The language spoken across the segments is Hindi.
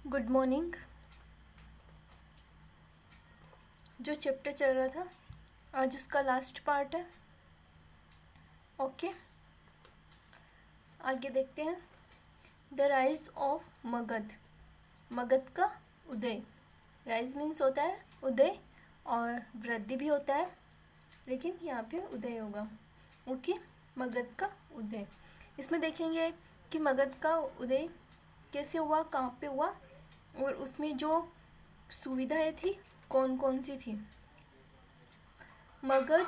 Good morning. जो चैप्टर चल रहा था आज उसका लास्ट पार्ट है। ओके, आगे देखते हैं। The rise of Magadh. Magadh का उदय। राइज मीन्स होता है उदय और वृद्धि भी होता है, लेकिन यहाँ पे उदय होगा। ओके, मगध का उदय। इसमें देखेंगे कि मगध का उदय कैसे हुआ, कहाँ पे हुआ और उसमें जो सुविधाएं थी कौन कौन सी थी। Magadh,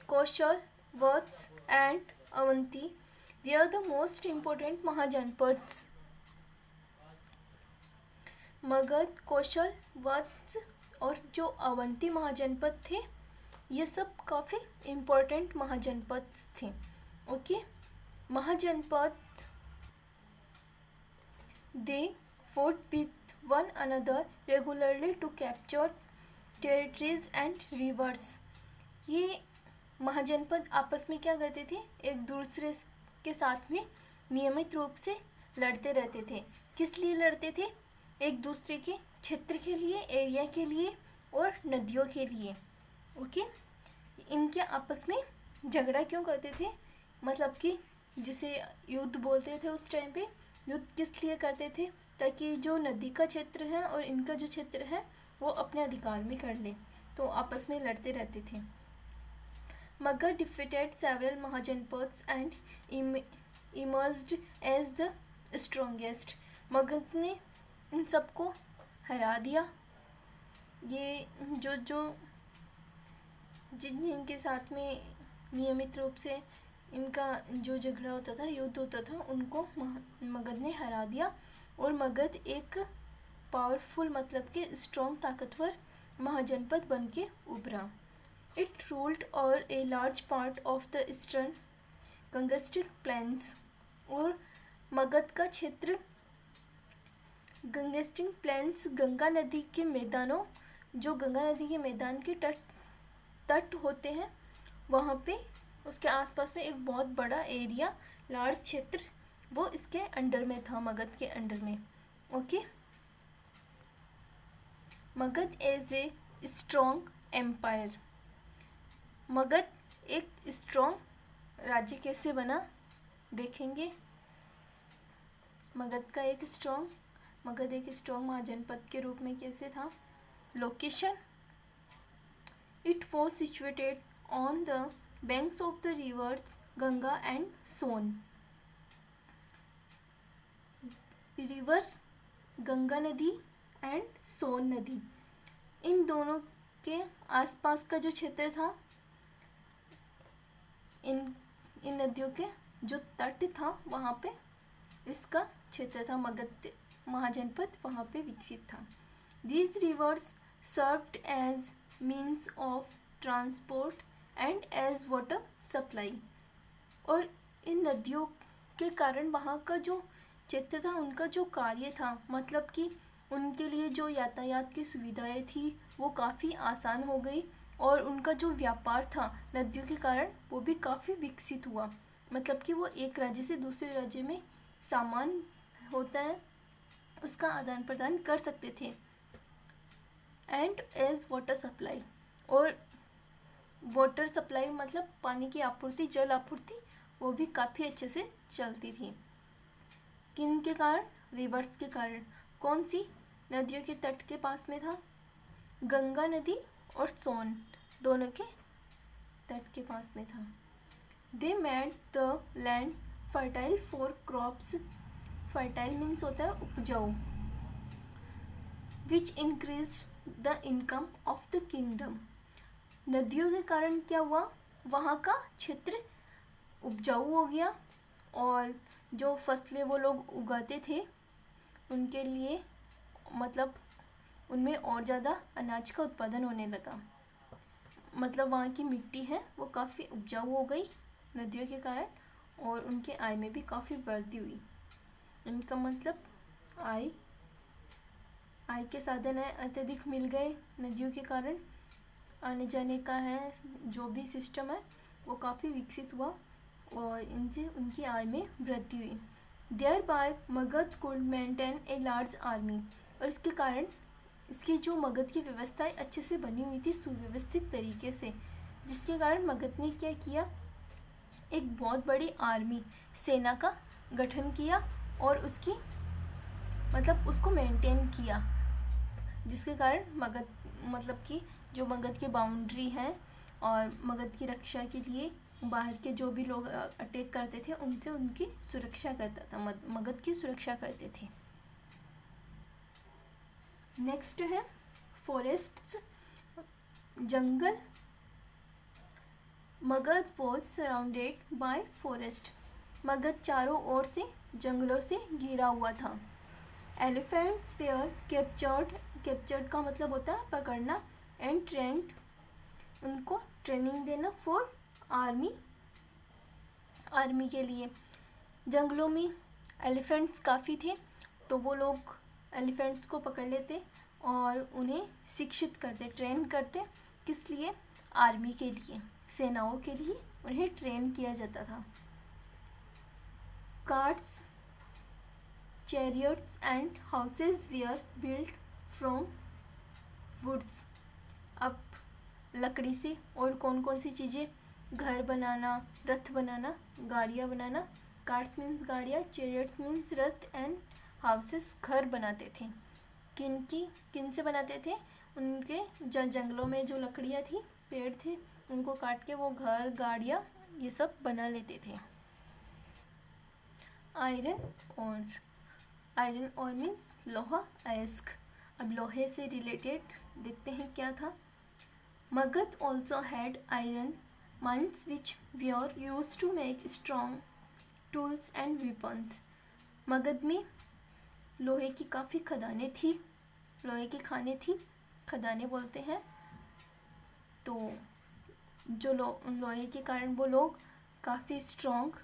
Kaushal, Vatsa and Avanti were the most important महाजनपद्स। मगध, कौशल, वत्स और जो अवंती महाजनपद थे ये सब काफ़ी इम्पोर्टेंट महाजनपद थे। ओके, महाजनपद they fought with one another regularly to capture territories and rivers। ये महाजनपद आपस में क्या करते थे, एक दूसरे के साथ में नियमित रूप से लड़ते रहते थे। किस लिए लड़ते थे? एक दूसरे के क्षेत्र के लिए, एरिया के लिए और नदियों के लिए। ओके, इनके आपस में झगड़ा क्यों करते थे, मतलब कि जिसे युद्ध बोलते थे उस टाइम पे। युद्ध किस लिए करते थे? ताकि जो नदी का क्षेत्र है और इनका जो क्षेत्र है वो अपने अधिकार में कर ले, तो आपस में लड़ते रहते थे। Magad defeated several Mahajanpads and emerged as the strongest। Magadh ने इन सबको हरा दिया। ये जिनके साथ में नियमित रूप से इनका जो झगड़ा होता था, युद्ध होता था, उनको मगध ने हरा दिया और मगध एक पावरफुल, मतलब कि स्ट्रॉन्ग, ताकतवर महाजनपद बन के उभरा। It ruled over a large part of the eastern Gangestic plains। और मगध का क्षेत्र गंगेस्टिक प्लेन्स, गंगा नदी के मैदानों, जो गंगा नदी के मैदान के तट होते हैं वहाँ पे उसके आसपास में एक बहुत बड़ा एरिया, लार्ज क्षेत्र, वो इसके अंडर में था, मगध के अंडर में। Okay, Magadha as a strong empire. Magadha एक स्ट्रॉन्ग राज्य कैसे बना देखेंगे। मगध एक स्ट्रॉन्ग महाजनपद के रूप में कैसे था। Location, it was situated on the banks of the rivers Ganga and Son. River Ganga नदी एंड सोन नदी, इन दोनों के आसपास का जो क्षेत्र था, इन नदियों के जो तट था वहाँ पे इसका क्षेत्र था। मगध महाजनपद वहाँ पे विकसित था। These rivers served as means of transport and as water supply। और इन नदियों के कारण वहाँ का जो क्षेत्र था, उनका जो कार्य था, मतलब कि उनके लिए जो यातायात की सुविधाएं थी वो काफ़ी आसान हो गई और उनका जो व्यापार था नदियों के कारण वो भी काफ़ी विकसित हुआ। मतलब कि वो एक राज्य से दूसरे राज्य में सामान होता है उसका आदान प्रदान कर सकते थे। एंड एज वाटर सप्लाई, और वाटर सप्लाई मतलब पानी की आपूर्ति, जल आपूर्ति, वो भी काफ़ी अच्छे से चलती थी। किन के कारण? रिवर्स के कारण। कौन सी नदियों के तट के पास में था? गंगा नदी और सोन दोनों के तट के पास में था। They made the land fertile for crops. Fertile means होता है उपजाऊ। Which increase the income of the kingdom. नदियों के कारण क्या हुआ, वहाँ का क्षेत्र उपजाऊ हो गया और जो फसलें वो लोग उगाते थे उनके लिए, मतलब उनमें और ज़्यादा अनाज का उत्पादन होने लगा। मतलब वहाँ की मिट्टी है वो काफ़ी उपजाऊ हो गई नदियों के कारण और उनके आय में भी काफ़ी वृद्धि हुई। इनका मतलब आय के साधन है अत्यधिक मिल गए नदियों के कारण। आने जाने का है जो भी सिस्टम है वो काफ़ी विकसित हुआ और इनसे उनकी आय में वृद्धि हुई। Thereby Magad could maintain a large army। और इसके कारण इसकी जो मगध की व्यवस्थाएं अच्छे से बनी हुई थी सुव्यवस्थित तरीके से, जिसके कारण मगध ने क्या किया, एक बहुत बड़ी आर्मी सेना का गठन किया और उसकी मतलब उसको मेंटेन किया, जिसके कारण मगध मतलब कि जो मगध की बाउंड्री है और मगध की रक्षा के लिए बाहर के जो भी लोग अटैक करते थे उनसे उनकी सुरक्षा करता था, मगध की सुरक्षा करते थे। नेक्स्ट है forests, jungle. Magadh was surrounded by forest, Magadh चारों ओर से जंगलों से घिरा हुआ था। एलिफेंट्स वेयर कैप्चर्ड, कैप्चर्ड का मतलब होता है पकड़ना, एंड ट्रेंड, उनको ट्रेनिंग देना, फॉर आर्मी, आर्मी के लिए। जंगलों में एलिफेंट्स काफ़ी थे तो वो लोग एलिफेंट्स को पकड़ लेते और उन्हें शिक्षित करते, ट्रेन करते, किस लिए, आर्मी के लिए, सेनाओं के लिए उन्हें ट्रेन किया जाता था। Carts, chariots and houses were built from woods। अब लकड़ी से और कौन कौन सी चीज़ें, घर बनाना, रथ बनाना, गाड़ियाँ बनाना। कार्ट्स मीन्स गाड़ियाँ, chariots means Rath, and houses घर बनाते थे। किन से बनाते थे, उनके जंगलों में जो लकड़ियाँ थी, पेड़ थे, उनको काट के वो घर, गाड़ियाँ, ये सब बना लेते थे। आयरन और मीन्स लोहा, अयस्क। अब लोहे से रिलेटेड देखते हैं क्या था। Magadha also had iron mines which were used to make strong tools and weapons. Magadha में लोहे की काफ़ी खदानें थी, लोहे की खानें थी, खदानें बोलते हैं। तो जो लोहे के कारण वो लोग काफ़ी स्ट्रॉन्ग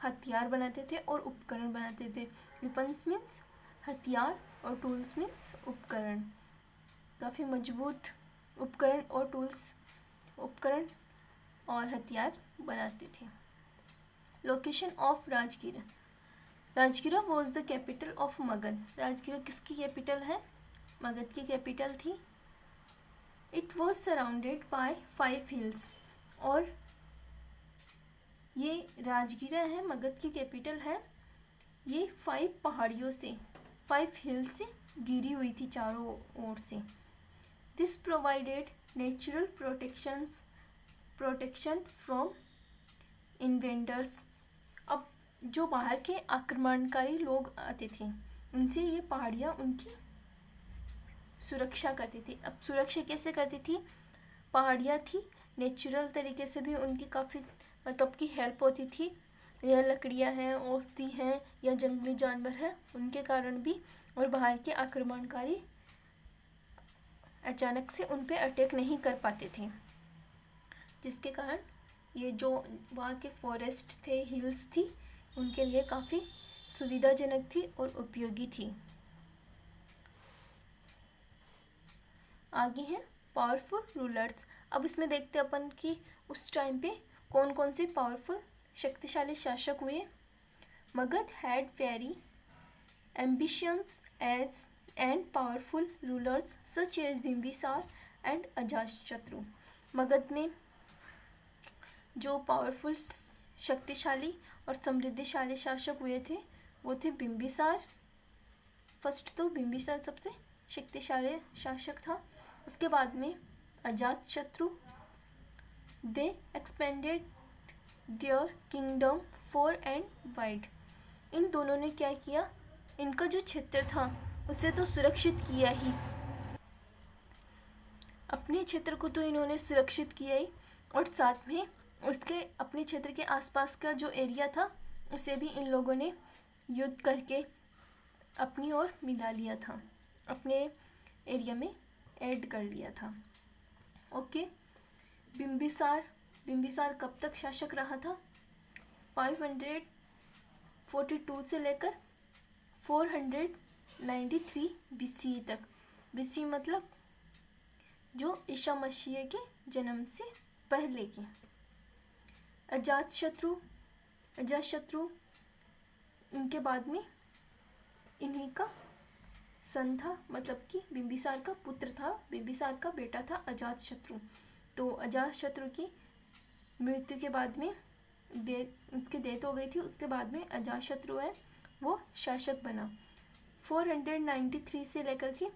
हथियार बनाते थे और उपकरण बनाते थे। वेपन्स मीन्स हथियार और टूल्स मीन्स उपकरण, काफ़ी मजबूत उपकरण और टूल्स, उपकरण और हथियार बनाते थे। लोकेशन ऑफ राजगिरा, राजगिरा was the capital of Magadh. राजगिरा किसकी कैपिटल है, मगध की कैपिटल थी। It was surrounded by 5 hills, और ये राजगिरा है, मगध की कैपिटल है, ये 5 पहाड़ियों से, 5 हिल्स से घिरी हुई थी चारों ओर से। This provided natural protection from invaders. अब जो बाहर के आक्रमणकारी लोग आते थे उनसे ये पहाड़ियाँ उनकी सुरक्षा करती थी। अब सुरक्षा कैसे करती थी, पहाड़ियाँ थी, नेचुरल तरीके से भी उनकी काफ़ी मतलब की हेल्प होती थी। यह लकड़ियाँ हैं, औषधि हैं या जंगली जानवर हैं, उनके कारण भी, और बाहर के आक्रमणकारी अचानक से उन पे अटैक नहीं कर पाते थे, जिसके कारण ये जो वहाँ के फॉरेस्ट थे, हिल्स थी, उनके लिए काफ़ी सुविधाजनक थी और उपयोगी थी। आगे हैं पावरफुल रूलर्स। अब इसमें देखते अपन कि उस टाइम पे कौन कौन से पावरफुल शक्तिशाली शासक हुए। Magadh had very ambitions as and powerful rulers such as Bimbisara and Ajatashatru. Magadh में जो पावरफुल शक्तिशाली और समृद्धिशाली शासक हुए थे वो थे बिंबिसार। फर्स्ट तो बिंबिसार सबसे शक्तिशाली शासक था, उसके बाद में Ajatashatru. They expanded their kingdom far and wide. इन दोनों ने क्या किया, इनका जो क्षेत्र था उसे तो सुरक्षित किया ही, अपने क्षेत्र को तो इन्होंने सुरक्षित किया ही, और साथ में उसके अपने क्षेत्र के आसपास का जो एरिया था उसे भी इन लोगों ने युद्ध करके अपनी ओर मिला लिया था, अपने एरिया में ऐड कर लिया था। ओके, बिंबिसार कब तक शासक रहा था, 542 से लेकर 493 बीसी तक। बीसी मतलब जो ईसा मसीह के जन्म से पहले की। अजातशत्रु इनके बाद में इन्हीं का सन था, मतलब कि बिंबिसार का पुत्र था, बिंबिसार का बेटा था अजातशत्रु। तो अजातशत्रु की मृत्यु के बाद में उसकी डेथ हो गई थी, उसके बाद में अजातशत्रु है वो शासक बना 493 से लेकर के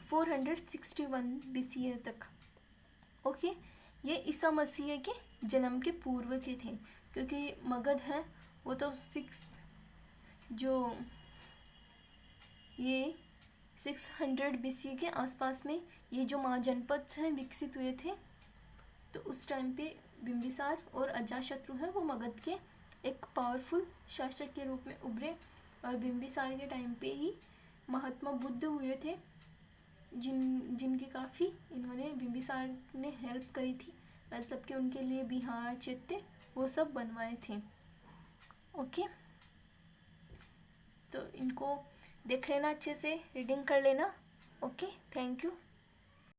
461 BCE तक। ओके, ये ईसा मसीह के जन्म के पूर्व के थे, क्योंकि मगध है वो तो ये 600 BC के आसपास में ये जो महाजनपद हैं विकसित हुए थे। तो उस टाइम पे बिंबिसार और अजातशत्रु है वो मगध के एक पावरफुल शासक के रूप में उभरे। और बिंबिसार के टाइम पे ही महात्मा बुद्ध हुए थे, जिनकी काफ़ी इन्होंने बिंबिसार ने हेल्प करी थी, मतलब कि उनके लिए बिहार चैत्य वो सब बनवाए थे। ओके, तो इनको देख लेना, अच्छे से रीडिंग कर लेना। Okay, thank you.